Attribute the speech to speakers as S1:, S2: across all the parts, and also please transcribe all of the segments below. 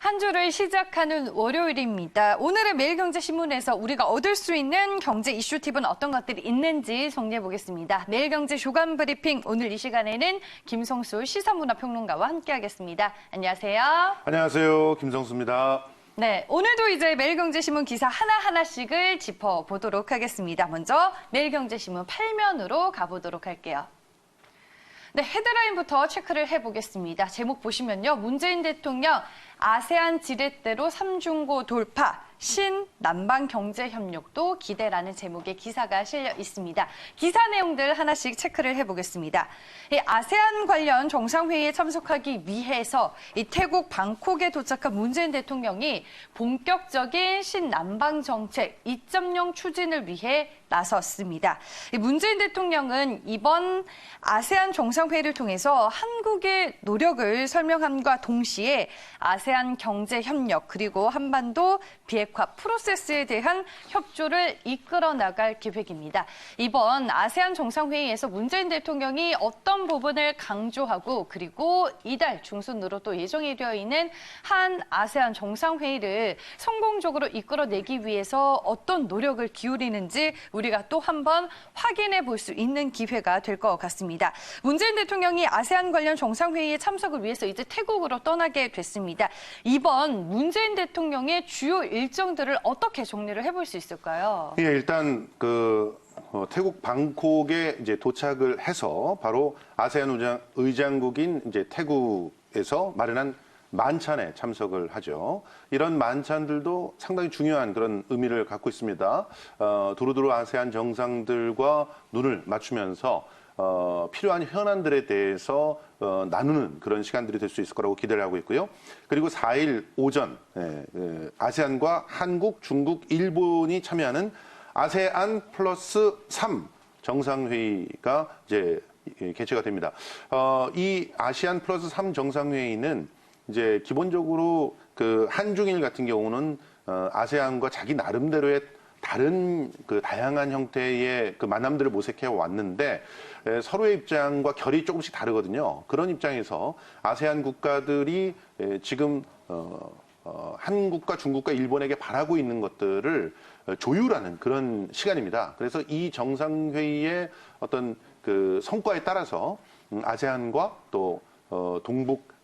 S1: 한 주를 시작하는 월요일입니다. 오늘의 매일경제신문에서 우리가 얻을 수 있는 경제 이슈 팁은 어떤 것들이 있는지 정리해 보겠습니다. 매일경제 주간 브리핑, 오늘 이 시간에는 김성수 시사문화평론가와 함께하겠습니다. 안녕하세요.
S2: 안녕하세요. 김성수입니다.
S1: 네, 오늘도 이제 매일경제신문 기사 하나하나씩을 짚어보도록 하겠습니다. 먼저 매일경제신문 8면으로 가보도록 할게요. 네, 헤드라인부터 체크를 해보겠습니다. 제목 보시면요. 문재인 대통령 아세안 지렛대로 3중고 돌파, 신남방 경제협력도 기대라는 제목의 기사가 실려 있습니다. 기사 내용들 하나씩 체크를 해보겠습니다. 이 아세안 관련 정상회의에 참석하기 위해서 이 태국 방콕에 도착한 문재인 대통령이 본격적인 신남방 정책 2.0 추진을 위해 나섰습니다. 문재인 대통령은 이번 아세안 정상회의를 통해서 한국의 노력을 설명함과 동시에 아세안 경제협력 그리고 한반도 비핵화 프로세스에 대한 협조를 이끌어 나갈 계획입니다. 이번 아세안 정상회의에서 문재인 대통령이 어떤 부분을 강조하고 그리고 이달 중순으로 또 예정이 되어 있는 한 아세안 정상회의를 성공적으로 이끌어내기 위해서 어떤 노력을 기울이는지 우리가 또 한 번 확인해 볼 수 있는 기회가 될 것 같습니다. 문재인 대통령이 아세안 관련 정상회의에 참석을 위해서 이제 태국으로 떠나게 됐습니다. 이번 문재인 대통령의 주요 일정들을 어떻게 정리를 해볼 수 있을까요?
S2: 예, 일단 태국 방콕에 이제 도착을 해서 바로 아세안 의장국인 이제 태국에서 마련한 만찬에 참석을 하죠. 이런 만찬들도 상당히 중요한 그런 의미를 갖고 있습니다. 두루두루 아세안 정상들과 눈을 맞추면서 필요한 현안들에 대해서 나누는 그런 시간들이 될 수 있을 거라고 기대를 하고 있고요. 그리고 4일 오전 아세안과 한국, 중국, 일본이 참여하는 아세안 플러스 3 정상회의가 이제 개최가 됩니다. 이 아세안 플러스 3 정상회의는 이제 기본적으로 그 한중일 같은 경우는 아세안과 자기 나름대로의 다른 그 다양한 형태의 그 만남들을 모색해 왔는데 서로의 입장과 결이 조금씩 다르거든요. 그런 입장에서 아세안 국가들이 지금 한국과 중국과 일본에게 바라고 있는 것들을 조율하는 그런 시간입니다. 그래서 이 정상회의의 어떤 그 성과에 따라서 아세안과 또 동북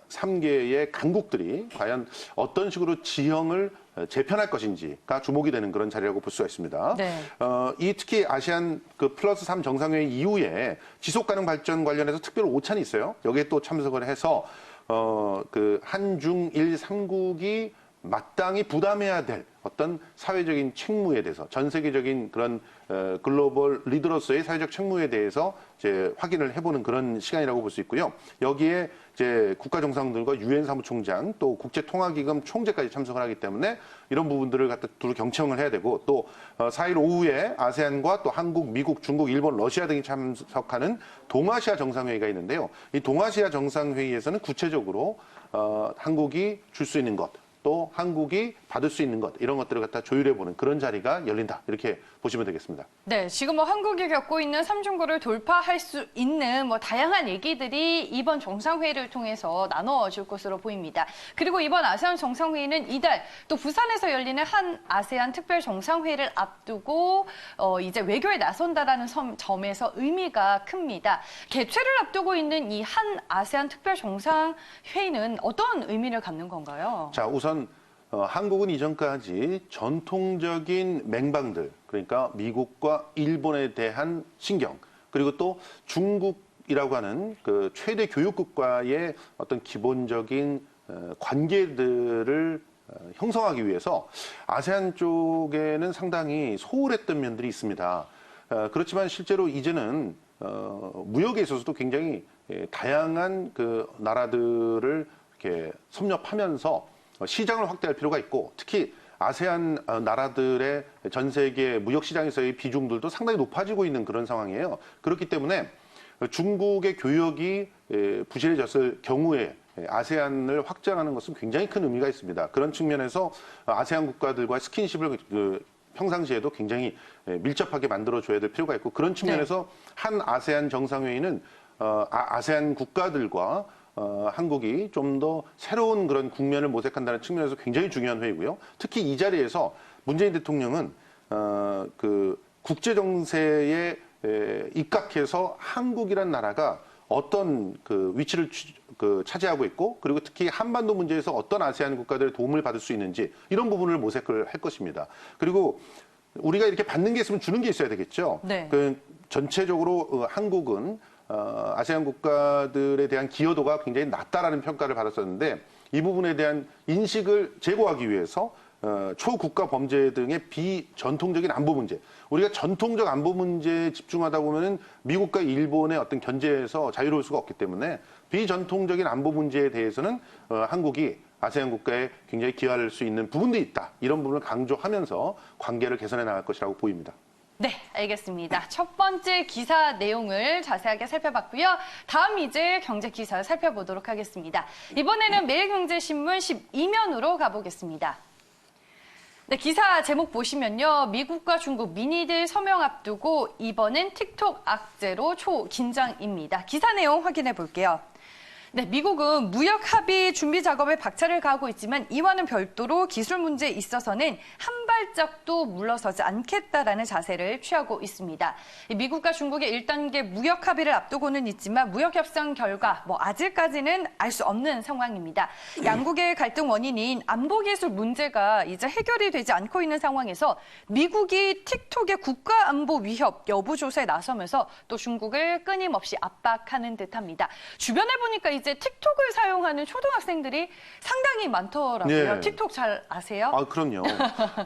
S2: 3개의 강국들이 과연 어떤 식으로 지형을 재편할 것인지가 주목이 되는 그런 자리라고 볼 수가 있습니다.
S1: 네.
S2: 이 특히 아세안 그 플러스 3 정상회의 이후에 지속가능 발전 관련해서 특별 오찬이 있어요. 여기에 또 참석을 해서 그 한중일 3국이 마땅히 부담해야 될 어떤 사회적인 책무에 대해서 전 세계적인 그런 글로벌 리더로서의 사회적 책무에 대해서 이제 확인을 해보는 그런 시간이라고 볼 수 있고요. 여기에 이제 국가 정상들과 유엔 사무총장 또 국제통화기금 총재까지 참석을 하기 때문에 이런 부분들을 갖다 두루 경청을 해야 되고 또 4일 오후에 아세안과 또 한국, 미국, 중국, 일본, 러시아 등이 참석하는 동아시아 정상회의가 있는데요. 이 동아시아 정상회의에서는 구체적으로 한국이 줄 수 있는 것 또 한국이 받을 수 있는 것 이런 것들을 갖다 조율해보는 그런 자리가 열린다 이렇게 보시면 되겠습니다.
S1: 네, 지금 뭐 한국이 겪고 있는 3중고를 돌파할 수 있는 뭐 다양한 얘기들이 이번 정상회의를 통해서 나눠질 것으로 보입니다. 그리고 이번 아세안 정상회의는 이달 또 부산에서 열리는 한 아세안 특별 정상회의를 앞두고 이제 외교에 나선다라는 점에서 의미가 큽니다. 개최를 앞두고 있는 이 한 아세안 특별 정상회의는 어떤 의미를 갖는 건가요?
S2: 자, 우선 한국은 이전까지 전통적인 맹방들, 그러니까 미국과 일본에 대한 신경, 그리고 또 중국이라고 하는 그 최대 교육국과의 어떤 기본적인 관계들을 형성하기 위해서 아세안 쪽에는 상당히 소홀했던 면들이 있습니다. 그렇지만 실제로 이제는 무역에 있어서도 굉장히 다양한 그 나라들을 이렇게 섭렵하면서 시장을 확대할 필요가 있고 특히 아세안 나라들의 전 세계 무역 시장에서의 비중들도 상당히 높아지고 있는 그런 상황이에요. 그렇기 때문에 중국의 교역이 부실해졌을 경우에 아세안을 확장하는 것은 굉장히 큰 의미가 있습니다. 그런 측면에서 아세안 국가들과의 스킨십을 평상시에도 굉장히 밀접하게 만들어줘야 될 필요가 있고 그런 측면에서 한 아세안 정상회의는 아세안 국가들과 한국이 좀 더 새로운 그런 국면을 모색한다는 측면에서 굉장히 중요한 회의고요. 특히 이 자리에서 문재인 대통령은 그 국제 정세에 입각해서 한국이란 나라가 어떤 그 위치를 차지하고 있고, 그리고 특히 한반도 문제에서 어떤 아세안 국가들의 도움을 받을 수 있는지 이런 부분을 모색을 할 것입니다. 그리고 우리가 이렇게 받는 게 있으면 주는 게 있어야 되겠죠.
S1: 네.
S2: 그 전체적으로 한국은 아세안 국가들에 대한 기여도가 굉장히 낮다라는 평가를 받았었는데, 이 부분에 대한 인식을 제고하기 위해서 초국가 범죄 등의 비전통적인 안보 문제, 우리가 전통적 안보 문제에 집중하다 보면은 미국과 일본의 어떤 견제에서 자유로울 수가 없기 때문에 비전통적인 안보 문제에 대해서는 한국이 아세안 국가에 굉장히 기여할 수 있는 부분도 있다. 이런 부분을 강조하면서 관계를 개선해 나갈 것이라고 보입니다.
S1: 네, 알겠습니다. 첫 번째 기사 내용을 자세하게 살펴봤고요. 다음 이제 경제 기사 살펴보도록 하겠습니다. 이번에는 매일경제신문 12면으로 가보겠습니다. 네, 기사 제목 보시면요. 미국과 중국 미니딜 서명 앞두고 이번엔 틱톡 악재로 초긴장입니다. 기사 내용 확인해 볼게요. 네, 미국은 무역 합의 준비 작업에 박차를 가하고 있지만 이와는 별도로 기술 문제에 있어서는 한 발짝도 물러서지 않겠다라는 자세를 취하고 있습니다. 미국과 중국의 1단계 무역 합의를 앞두고는 있지만 무역 협상 결과 아직까지는 알 수 없는 상황입니다. 양국의 갈등 원인인 안보 기술 문제가 이제 해결이 되지 않고 있는 상황에서 미국이 틱톡의 국가 안보 위협 여부 조사에 나서면서 또 중국을 끊임없이 압박하는 듯합니다. 주변에 보니까 이제 틱톡을 사용하는 초등학생들이 상당히 많더라고요.
S2: 네.
S1: 틱톡 잘 아세요?
S2: 아, 그럼요.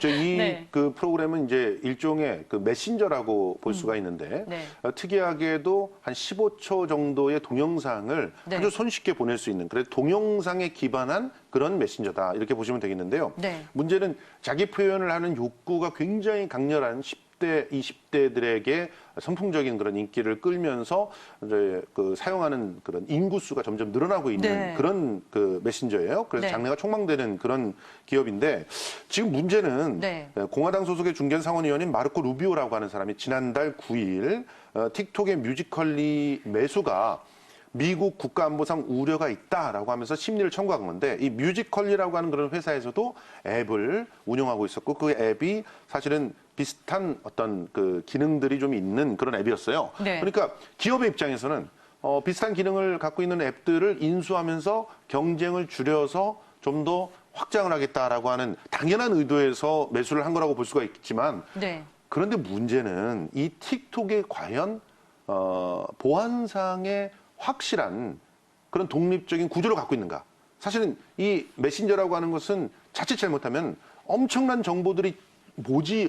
S2: 이
S1: 네.
S2: 그 프로그램은 이제 일종의 그 메신저라고 볼 수가 있는데,
S1: 네.
S2: 특이하게도 한 15초 정도의 동영상을
S1: 네.
S2: 아주 손쉽게 보낼 수 있는, 그래서 동영상에 기반한 그런 메신저다, 이렇게 보시면 되겠는데요.
S1: 네.
S2: 문제는 자기 표현을 하는 욕구가 굉장히 강렬한 10대, 20대들에게 선풍적인 그런 인기를 끌면서 이제 그 사용하는 그런 인구수가 점점 늘어나고 있는
S1: 네.
S2: 그런 그 메신저예요. 그래서
S1: 네.
S2: 장래가 촉망되는 그런 기업인데, 지금 문제는
S1: 네.
S2: 공화당 소속의 중견상원의원인 마르코 루비오라고 하는 사람이 지난달 9일 틱톡의 뮤지컬리 매수가 미국 국가안보상 우려가 있다라고 하면서 심리를 청구한 건데, 이 뮤지컬리라고 하는 그런 회사에서도 앱을 운영하고 있었고, 그 앱이 사실은 비슷한 어떤 그 기능들이 좀 있는 그런 앱이었어요.
S1: 네.
S2: 그러니까 기업의 입장에서는 비슷한 기능을 갖고 있는 앱들을 인수하면서 경쟁을 줄여서 좀 더 확장을 하겠다라고 하는 당연한 의도에서 매수를 한 거라고 볼 수가 있지만,
S1: 네.
S2: 그런데 문제는 이 틱톡에 과연 보안상의 확실한 그런 독립적인 구조를 갖고 있는가? 사실은 이 메신저라고 하는 것은 자칫 잘못하면 엄청난 정보들이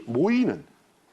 S2: 모이는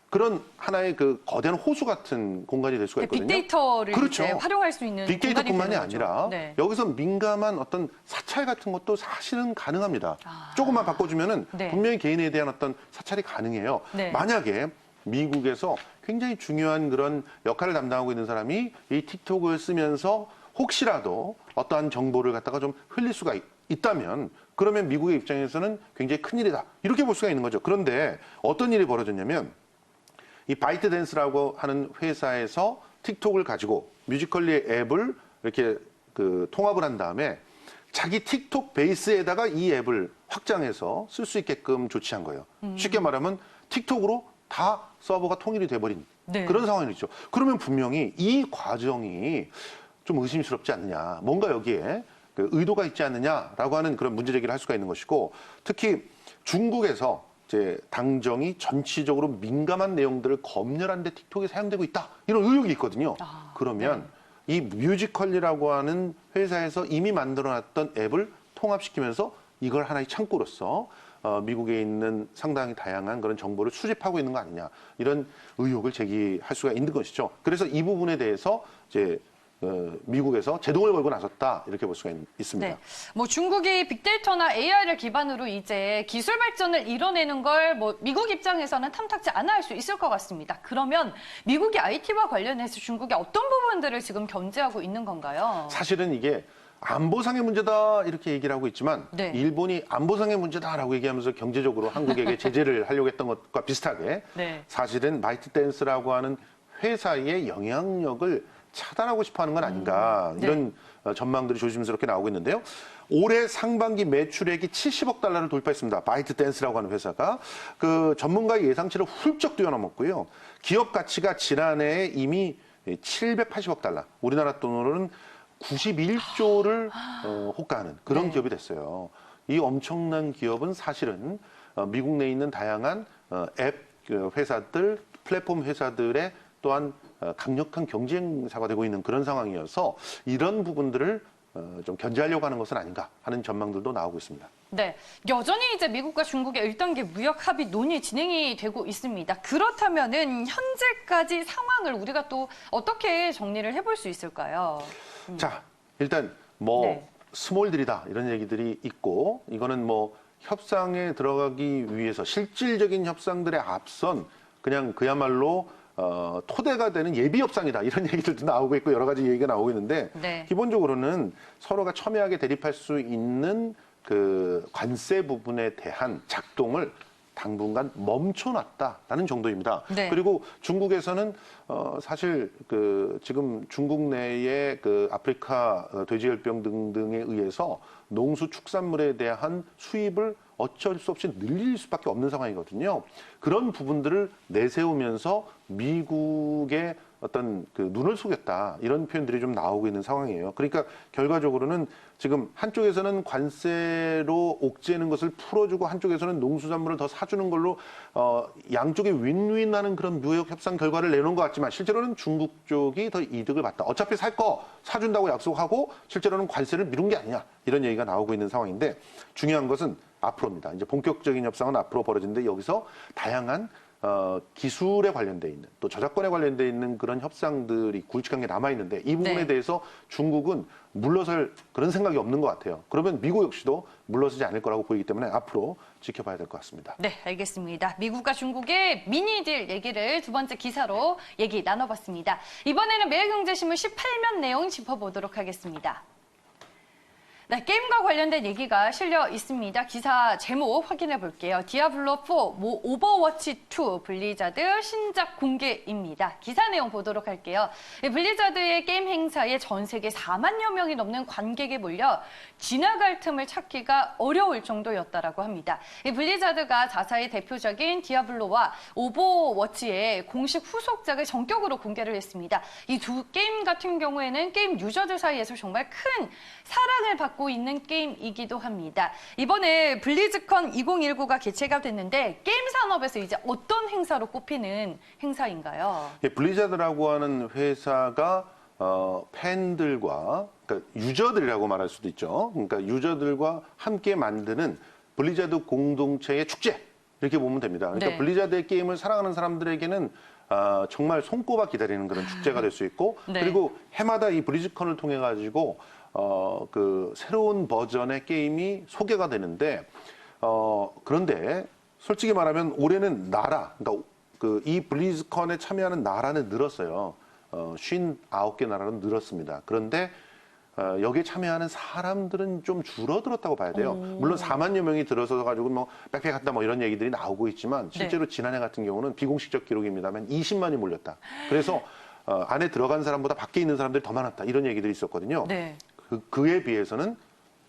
S2: 그런 하나의 그 거대한 호수 같은 공간이 될 수가 있거든요.
S1: 빅데이터를
S2: 그렇죠.
S1: 이제 활용할 수 있는
S2: 빅데이터뿐만이
S1: 공간이 되는
S2: 아니라
S1: 거죠. 네.
S2: 여기서 민감한 어떤 사찰 같은 것도 사실은 가능합니다. 조금만 바꿔주면은
S1: 네.
S2: 분명히 개인에 대한 어떤 사찰이 가능해요.
S1: 네.
S2: 만약에 미국에서 굉장히 중요한 그런 역할을 담당하고 있는 사람이 이 틱톡을 쓰면서 혹시라도 어떠한 정보를 갖다가 좀 흘릴 수가 있다면, 그러면 미국의 입장에서는 굉장히 큰일이다, 이렇게 볼 수가 있는 거죠. 그런데 어떤 일이 벌어졌냐면, 이 바이트댄스라고 하는 회사에서 틱톡을 가지고 뮤지컬리 앱을 이렇게 그 통합을 한 다음에 자기 틱톡 베이스에다가 이 앱을 확장해서 쓸 수 있게끔 조치한 거예요. 쉽게 말하면 틱톡으로 다 서버가 통일이 돼버린
S1: 네.
S2: 그런 상황이죠. 그러면 분명히 이 과정이 좀 의심스럽지 않느냐, 뭔가 여기에 그 의도가 있지 않느냐라고 하는 그런 문제 제기를 할 수가 있는 것이고, 특히 중국에서 이제 당정이 전체적으로 민감한 내용들을 검열하는 데 틱톡이 사용되고 있다, 이런 의혹이 있거든요. 그러면 이 뮤지컬리라고 하는 회사에서 이미 만들어놨던 앱을 통합시키면서 이걸 하나의 창구로서 미국에 있는 상당히 다양한 그런 정보를 수집하고 있는 거 아니냐, 이런 의혹을 제기할 수가 있는 것이죠. 그래서 이 부분에 대해서 이제 미국에서 제동을 걸고 나섰다, 이렇게 볼 수가 있습니다.
S1: 네. 중국이 빅데이터나 AI를 기반으로 이제 기술 발전을 이뤄내는 걸 미국 입장에서는 탐탁지 않아 할 수 있을 것 같습니다. 그러면 미국이 IT와 관련해서 중국이 어떤 부분들을 지금 견제하고 있는 건가요?
S2: 사실은 이게 안보상의 문제다, 이렇게 얘기를 하고 있지만,
S1: 네.
S2: 일본이 안보상의 문제다라고 얘기하면서 경제적으로 한국에게 제재를 하려고 했던 것과 비슷하게
S1: 네.
S2: 사실은 바이트댄스라고 하는 회사의 영향력을 차단하고 싶어하는 건 아닌가
S1: 네.
S2: 이런 전망들이 조심스럽게 나오고 있는데요. 올해 상반기 매출액이 70억 달러를 돌파했습니다. 바이트 댄스라고 하는 회사가 그 전문가의 예상치를 훌쩍 뛰어넘었고요. 기업 가치가 지난해에 이미 780억 달러, 우리나라 돈으로는 91조를 호가하는 그런
S1: 네.
S2: 기업이 됐어요. 이 엄청난 기업은 사실은 미국 내에 있는 다양한 앱 회사들, 플랫폼 회사들의 또한 강력한 경쟁사가 되고 있는 그런 상황이어서 이런 부분들을 좀 견제하려고 하는 것은 아닌가 하는 전망들도 나오고 있습니다.
S1: 네, 여전히 이제 미국과 중국의 1단계 무역 합의 논의 진행이 되고 있습니다. 그렇다면은 현재까지 상황을 우리가 또 어떻게 정리를 해볼 수 있을까요?
S2: 자, 일단 뭐
S1: 네.
S2: 스몰들이다 이런 얘기들이 있고 이거는 뭐 협상에 들어가기 위해서 실질적인 협상들에 앞선 그냥 그야말로 토대가 되는 예비 협상이다 이런 얘기들도 나오고 있고 여러 가지 얘기가 나오고 있는데
S1: 네.
S2: 기본적으로는 서로가 첨예하게 대립할 수 있는 그 관세 부분에 대한 작동을 당분간 멈춰놨다라는 정도입니다.
S1: 네.
S2: 그리고 중국에서는 사실 그 지금 중국 내의 그 아프리카 돼지열병 등등에 의해서 농수축산물에 대한 수입을 어쩔 수 없이 늘릴 수밖에 없는 상황이거든요. 그런 부분들을 내세우면서 미국의 어떤 그 눈을 속였다 이런 표현들이 좀 나오고 있는 상황이에요. 그러니까 결과적으로는 지금 한쪽에서는 관세로 옥죄는 것을 풀어주고 한쪽에서는 농수산물을 더 사주는 걸로 양쪽이 윈윈하는 그런 무역 협상 결과를 내놓은 것 같지만 실제로는 중국 쪽이 더 이득을 봤다. 어차피 살 거 사준다고 약속하고 실제로는 관세를 미룬 게 아니냐 이런 얘기가 나오고 있는 상황인데 중요한 것은 앞으로입니다. 이제 본격적인 협상은 앞으로 벌어지는데 여기서 다양한 기술에 관련돼 있는 또 저작권에 관련돼 있는 그런 협상들이 굵직한 게 남아 있는데 이 부분에
S1: 네.
S2: 대해서 중국은 물러설 그런 생각이 없는 것 같아요. 그러면 미국 역시도 물러서지 않을 거라고 보이기 때문에 앞으로 지켜봐야 될 것 같습니다.
S1: 네, 알겠습니다. 미국과 중국의 미니딜 얘기를 두 번째 기사로 얘기 나눠봤습니다. 이번에는 매일경제신문 18면 내용 짚어보도록 하겠습니다. 네, 게임과 관련된 얘기가 실려 있습니다. 기사 제목 확인해 볼게요. 디아블로4, 오버워치2, 블리자드 신작 공개입니다. 기사 내용 보도록 할게요. 블리자드의 게임 행사에 전 세계 4만여 명이 넘는 관객이 몰려 지나갈 틈을 찾기가 어려울 정도였다라고 합니다. 블리자드가 자사의 대표적인 디아블로와 오버워치의 공식 후속작을 전격으로 공개를 했습니다. 이 두 게임 같은 경우에는 게임 유저들 사이에서 정말 큰 사랑을 받고 있는 게임이기도 합니다. 이번에 블리즈컨 2019가 개최가 됐는데 게임 산업에서 이제 어떤 행사로 꼽히는 행사인가요?
S2: 예, 블리자드라고 하는 회사가 팬들과 그러니까 유저들이라고 말할 수도 있죠. 그러니까 유저들과 함께 만드는 블리자드 공동체의 축제 이렇게 보면 됩니다. 그러니까
S1: 네.
S2: 블리자드의 게임을 사랑하는 사람들에게는 정말 손꼽아 기다리는 그런 축제가 될 수 있고
S1: 네.
S2: 그리고 해마다 이 블리즈컨을 통해 가지고 그 새로운 버전의 게임이 소개가 되는데 그런데 솔직히 말하면 올해는 그러니까 그 이 블리즈컨에 참여하는 나라는 늘었어요. 59개 나라는 늘었습니다. 그런데 여기에 참여하는 사람들은 좀 줄어들었다고 봐야 돼요. 물론 4만여 명이 들어서 가지고 뭐 빽빽하다 뭐 이런 얘기들이 나오고 있지만 실제로 지난해 같은 경우는 비공식적 기록입니다만 20만이 몰렸다. 그래서 안에 들어간 사람보다 밖에 있는 사람들이 더 많았다. 이런 얘기들이 있었거든요.
S1: 네.
S2: 그에 비해서는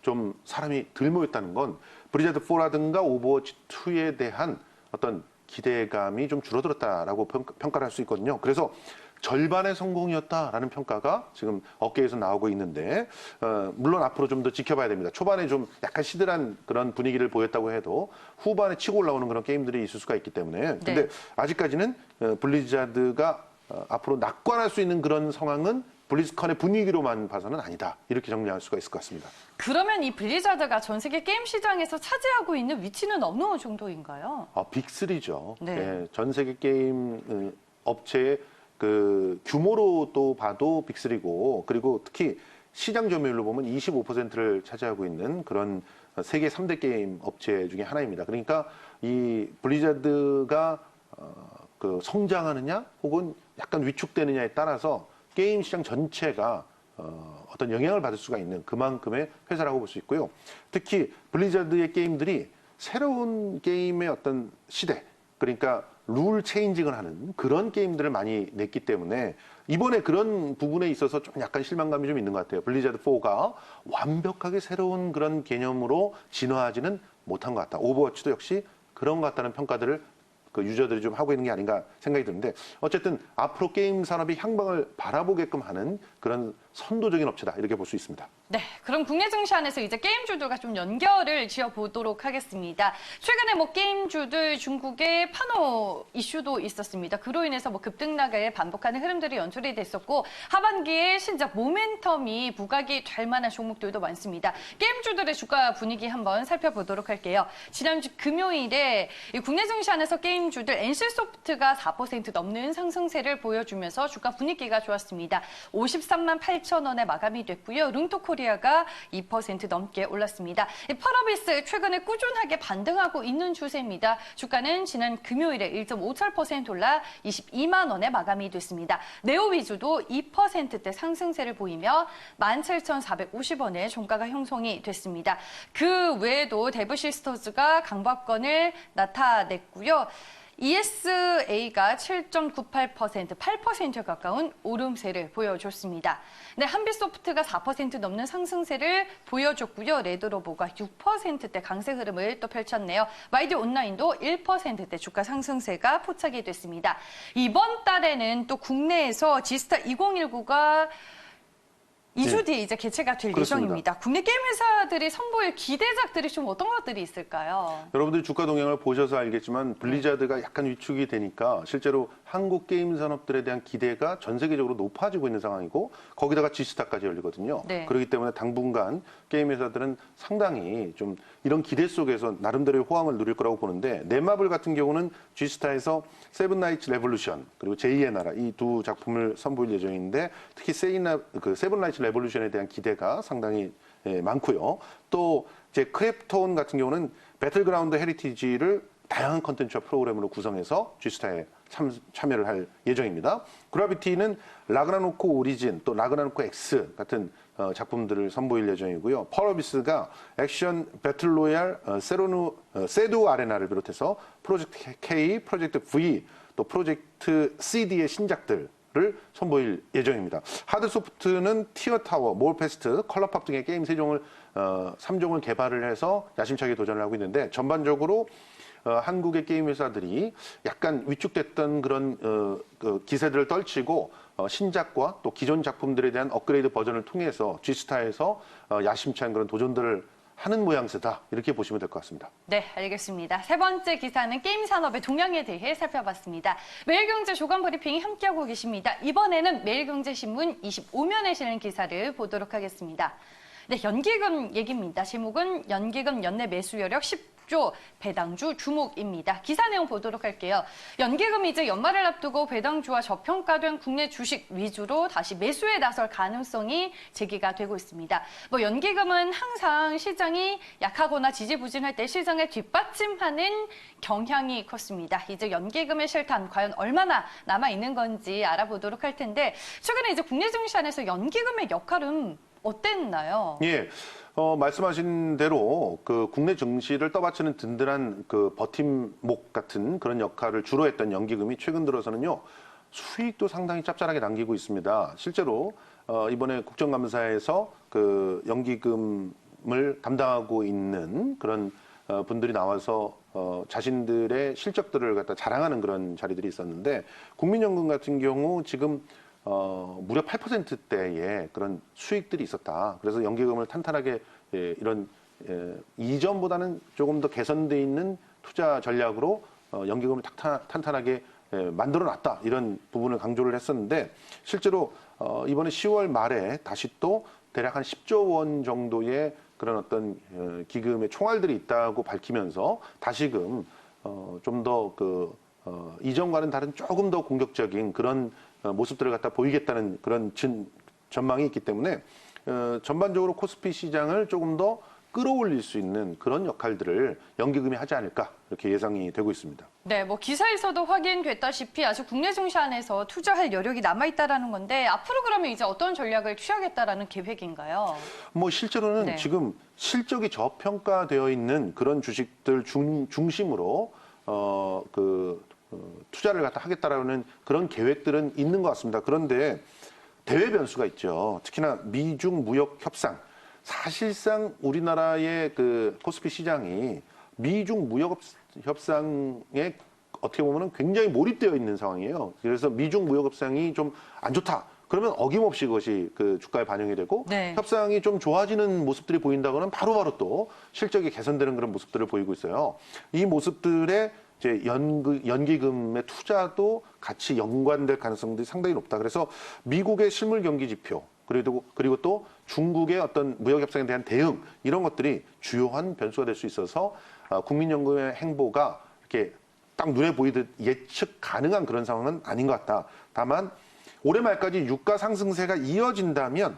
S2: 좀 사람이 덜 모였다는 건 브리자드 4라든가 오버워치 2에 대한 어떤 기대감이 좀 줄어들었다라고 평가를 할 수 있거든요. 그래서 절반의 성공이었다라는 평가가 지금 업계에서 나오고 있는데 물론 앞으로 좀 더 지켜봐야 됩니다. 초반에 좀 약간 시들한 그런 분위기를 보였다고 해도 후반에 치고 올라오는 그런 게임들이 있을 수가 있기 때문에 근데 아직까지는 블리자드가 앞으로 낙관할 수 있는 그런 상황은 블리즈컨의 분위기로만 봐서는 아니다. 이렇게 정리할 수가 있을 것 같습니다.
S1: 그러면 이 블리자드가 전 세계 게임 시장에서 차지하고 있는 위치는 어느 정도인가요?
S2: 빅3죠.
S1: 네.
S2: 예, 전 세계 게임 업체의 그 규모로 또 봐도 빅3고 그리고 특히 시장 점유율로 보면 25%를 차지하고 있는 그런 세계 3대 게임 업체 중에 하나입니다. 그러니까 이 블리자드가 그 성장하느냐 혹은 약간 위축되느냐에 따라서 게임 시장 전체가 어떤 영향을 받을 수가 있는 그만큼의 회사라고 볼 수 있고요. 특히 블리자드의 게임들이 새로운 게임의 어떤 시대, 그러니까 룰 체인징을 하는 그런 게임들을 많이 냈기 때문에 이번에 그런 부분에 있어서 좀 약간 실망감이 좀 있는 것 같아요. 블리자드 4가 완벽하게 새로운 그런 개념으로 진화하지는 못한 것 같다. 오버워치도 역시 그런 것 같다는 평가들을 그 유저들이 좀 하고 있는 게 아닌가 생각이 드는데 어쨌든 앞으로 게임 산업이 향방을 바라보게끔 하는 그런 선도적인 업체다 이렇게 볼 수 있습니다.
S1: 네, 그럼 국내 증시 안에서 이제 게임주들과 좀 연결을 지어보도록 하겠습니다. 최근에 뭐 게임주들 중국의 판호 이슈도 있었습니다. 그로 인해서 뭐 급등락을 반복하는 흐름들이 연출이 됐었고 하반기에 신작 모멘텀이 부각이 될 만한 종목들도 많습니다. 게임주들의 주가 분위기 한번 살펴보도록 할게요. 지난주 금요일에 이 국내 증시 안에서 게임주들 NC소프트가 4% 넘는 상승세를 보여주면서 주가 분위기가 좋았습니다. 53만 8천 원에 마감이 됐고요. 룽토코리아가 2% 넘게 올랐습니다. 펄어비스 최근에 꾸준하게 반등하고 있는 추세입니다. 주가는 지난 금요일에 1.57% 올라 22만 원에 마감이 됐습니다. 네오위주도 2%대 상승세를 보이며 17,450원에 종가가 형성이 됐습니다. 그 외에도 데브시스터즈가 강박권을 나타냈고요. ESA가 7.98%, 8%에 가까운 오름세를 보여줬습니다. 네, 한빛소프트가 4% 넘는 상승세를 보여줬고요. 레드로보가 6%대 강세 흐름을 또 펼쳤네요. YD 온라인도 1%대 주가 상승세가 포착이 됐습니다. 이번 달에는 또 국내에서 지스타 2019가 2주 뒤에 이제 개최가 될
S2: 그렇습니다.
S1: 예정입니다. 국내 게임 회사들이 선보일 기대작들이 좀 어떤 것들이 있을까요?
S2: 여러분들이 주가 동향을 보셔서 알겠지만 블리자드가 약간 위축이 되니까 실제로 한국 게임 산업들에 대한 기대가 전 세계적으로 높아지고 있는 상황이고 거기다가 G스타까지 열리거든요.
S1: 네.
S2: 그렇기 때문에 당분간 게임 회사들은 상당히 좀 이런 기대 속에서 나름대로의 호황을 누릴 거라고 보는데 넷마블 같은 경우는 G스타에서 세븐 나이츠 레볼루션 그리고 제2의 나라 이 두 작품을 선보일 예정인데 특히 세븐 나이츠 레볼루션에 대한 기대가 상당히 많고요. 또 이제 크래프톤 같은 경우는 배틀그라운드 헤리티지를 다양한 컨텐츠와 프로그램으로 구성해서 G스타에 참여를 할 예정입니다. 그라비티는 라그나노크 오리진 또 라그나노크 X 같은 작품들을 선보일 예정이고요. 펄어비스가 액션 배틀로얄 세두 아레나를 비롯해서 프로젝트 K, 프로젝트 V 또 프로젝트 CD의 신작들 를 선보일 예정입니다. 하드소프트는 티어타워, 몰페스트, 컬러팝 등의 게임 3종을 개발을 해서 야심차게 도전을 하고 있는데 전반적으로 한국의 게임 회사들이 약간 위축됐던 그런 그 기세들을 떨치고 신작과 또 기존 작품들에 대한 업그레이드 버전을 통해서 G스타에서 야심찬 그런 도전들을 하는 모양새다 이렇게 보시면 될 것 같습니다.
S1: 네, 알겠습니다. 세 번째 기사는 게임 산업의 동향에 대해 살펴봤습니다. 매일경제 조간 브리핑이 함께하고 계십니다. 이번에는 매일경제신문 25면에 실린 기사를 보도록 하겠습니다. 네, 연기금 얘기입니다. 제목은 연기금 연내 매수 여력 10조 배당주 주목입니다. 기사 내용 보도록 할게요. 연기금이 이제 연말을 앞두고 배당주와 저평가된 국내 주식 위주로 다시 매수에 나설 가능성이 제기가 되고 있습니다. 뭐 연기금은 항상 시장이 약하거나 지지부진할 때 시장을 뒷받침하는 경향이 컸습니다. 이제 연기금의 실탄 과연 얼마나 남아 있는 건지 알아보도록 할 텐데 최근에 이제 국내 증시 안에서 연기금의 역할은 어땠나요?
S2: 예. 말씀하신 대로 그 국내 증시를 떠받치는 든든한 그 버팀목 같은 그런 역할을 주로 했던 연기금이 최근 들어서는요, 수익도 상당히 짭짤하게 남기고 있습니다. 실제로, 이번에 국정감사에서 그 연기금을 담당하고 있는 그런 분들이 나와서 자신들의 실적들을 갖다 자랑하는 그런 자리들이 있었는데, 국민연금 같은 경우 지금 무려 8%대의 그런 수익들이 있었다. 그래서 연기금을 탄탄하게 이런 이전보다는 조금 더 개선돼 있는 투자 전략으로 연기금을 탄탄하게 만들어놨다. 이런 부분을 강조를 했었는데 실제로 이번에 10월 말에 다시 또 대략 한 10조 원 정도의 그런 어떤 기금의 총알들이 있다고 밝히면서 다시금 좀 더 이전과는 다른 조금 더 공격적인 그런 모습들을 갖다 보이겠다는 그런 전망이 있기 때문에 전반적으로 코스피 시장을 조금 더 끌어올릴 수 있는 그런 역할들을 연기금이 하지 않을까 이렇게 예상이 되고 있습니다.
S1: 네, 뭐 기사에서도 확인됐다시피 아직 국내 증시 안에서 투자할 여력이 남아있다라는 건데 앞으로 그러면 이제 어떤 전략을 취하겠다라는 계획인가요?
S2: 뭐 실제로는
S1: 네.
S2: 지금 실적이 저평가되어 있는 그런 주식들 중심으로 투자를 갖다 하겠다라는 그런 계획들은 있는 것 같습니다. 그런데 대외 변수가 있죠. 특히나 미중 무역 협상. 사실상 우리나라의 그 코스피 시장이 미중 무역 협상에 어떻게 보면 굉장히 몰입되어 있는 상황이에요. 그래서 미중 무역 협상이 좀 안 좋다. 그러면 어김없이 그것이 그 주가에 반영이 되고
S1: 네.
S2: 협상이 좀 좋아지는 모습들이 보인다고는 바로바로 또 실적이 개선되는 그런 모습들을 보이고 있어요. 이 모습들의 이제 연기금의 투자도 같이 연관될 가능성들이 상당히 높다. 그래서 미국의 실물 경기 지표 그리고 또 중국의 어떤 무역 협상에 대한 대응 이런 것들이 주요한 변수가 될 수 있어서 국민연금의 행보가 이렇게 딱 눈에 보이듯 예측 가능한 그런 상황은 아닌 것 같다. 다만 올해 말까지 유가 상승세가 이어진다면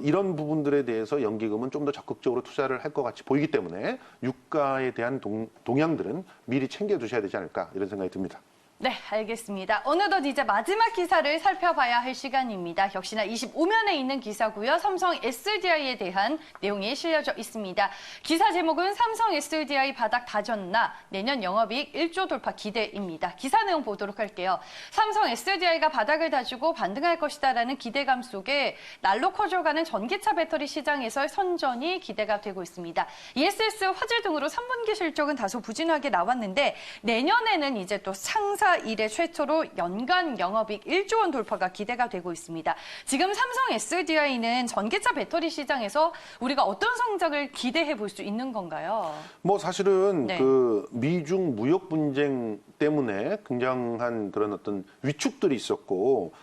S2: 이런 부분들에 대해서 연기금은 좀 더 적극적으로 투자를 할 것 같이 보이기 때문에 유가에 대한 동향들은 미리 챙겨두셔야 되지 않을까 이런 생각이 듭니다.
S1: 네, 알겠습니다. 어느덧 이제 마지막 기사를 살펴봐야 할 시간입니다. 역시나 25면에 있는 기사고요. 삼성 SDI에 대한 내용이 실려져 있습니다. 기사 제목은 삼성 SDI 바닥 다졌나 내년 영업이익 1조 돌파 기대입니다. 기사 내용 보도록 할게요. 삼성 SDI가 바닥을 다지고 반등할 것이다라는 기대감 속에 날로 커져가는 전기차 배터리 시장에서의 선전이 기대가 되고 있습니다. ESS 화재 등으로 3분기 실적은 다소 부진하게 나왔는데 내년에는 이제 또 상사 이래 최초로 연간 영업이익 1조 원 돌파가 기대가 되고 있습니다. 지금 삼성 SDI는 전기차 배터리 시장에서 우리가 어떤 성적을 기대해 볼 수 있는 건가요?
S2: 뭐 사실은
S1: 네.
S2: 그 미중 무역 분쟁 때문에 굉장한 그런 어떤 위축들이 있었고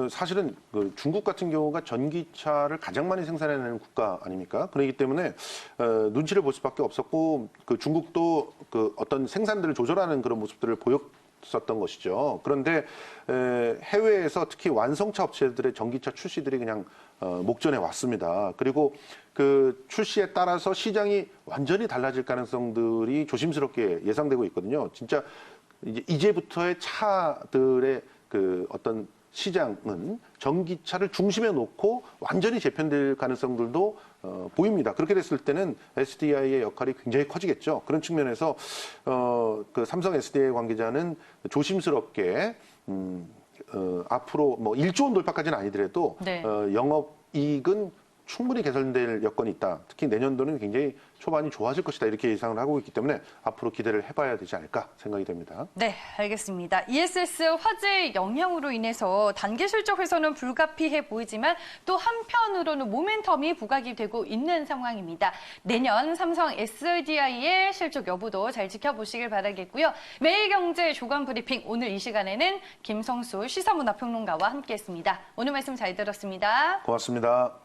S2: 사실은 그 중국 같은 경우가 전기차를 가장 많이 생산해내는 국가 아닙니까? 그렇기 때문에 눈치를 볼 수밖에 없었고 그 중국도 그 어떤 생산들을 조절하는 그런 모습들을 보였었던 것이죠. 그런데 해외에서 특히 완성차 업체들의 전기차 출시들이 그냥 목전에 왔습니다. 그리고 그 출시에 따라서 시장이 완전히 달라질 가능성들이 조심스럽게 예상되고 있거든요. 진짜 이제부터의 차들의 그 어떤 시장은 전기차를 중심에 놓고 완전히 재편될 가능성들도 보입니다. 그렇게 됐을 때는 SDI의 역할이 굉장히 커지겠죠. 그런 측면에서 그 삼성 SDI 관계자는 조심스럽게 앞으로 뭐 1조 원 돌파까지는 아니더라도
S1: 네.
S2: 영업이익은 충분히 개선될 여건이 있다. 특히 내년도는 굉장히 초반이 좋아질 것이다. 이렇게 예상을 하고 있기 때문에 앞으로 기대를 해봐야 되지 않을까 생각이 됩니다.
S1: 네, 알겠습니다. ESS 화재의 영향으로 인해서 단기 실적 훼손은 불가피해 보이지만 또 한편으로는 모멘텀이 부각이 되고 있는 상황입니다. 내년 삼성 SDI의 실적 여부도 잘 지켜보시길 바라겠고요. 매일경제 조간 브리핑 오늘 이 시간에는 김성수 시사문화평론가와 함께했습니다. 오늘 말씀 잘 들었습니다.
S2: 고맙습니다.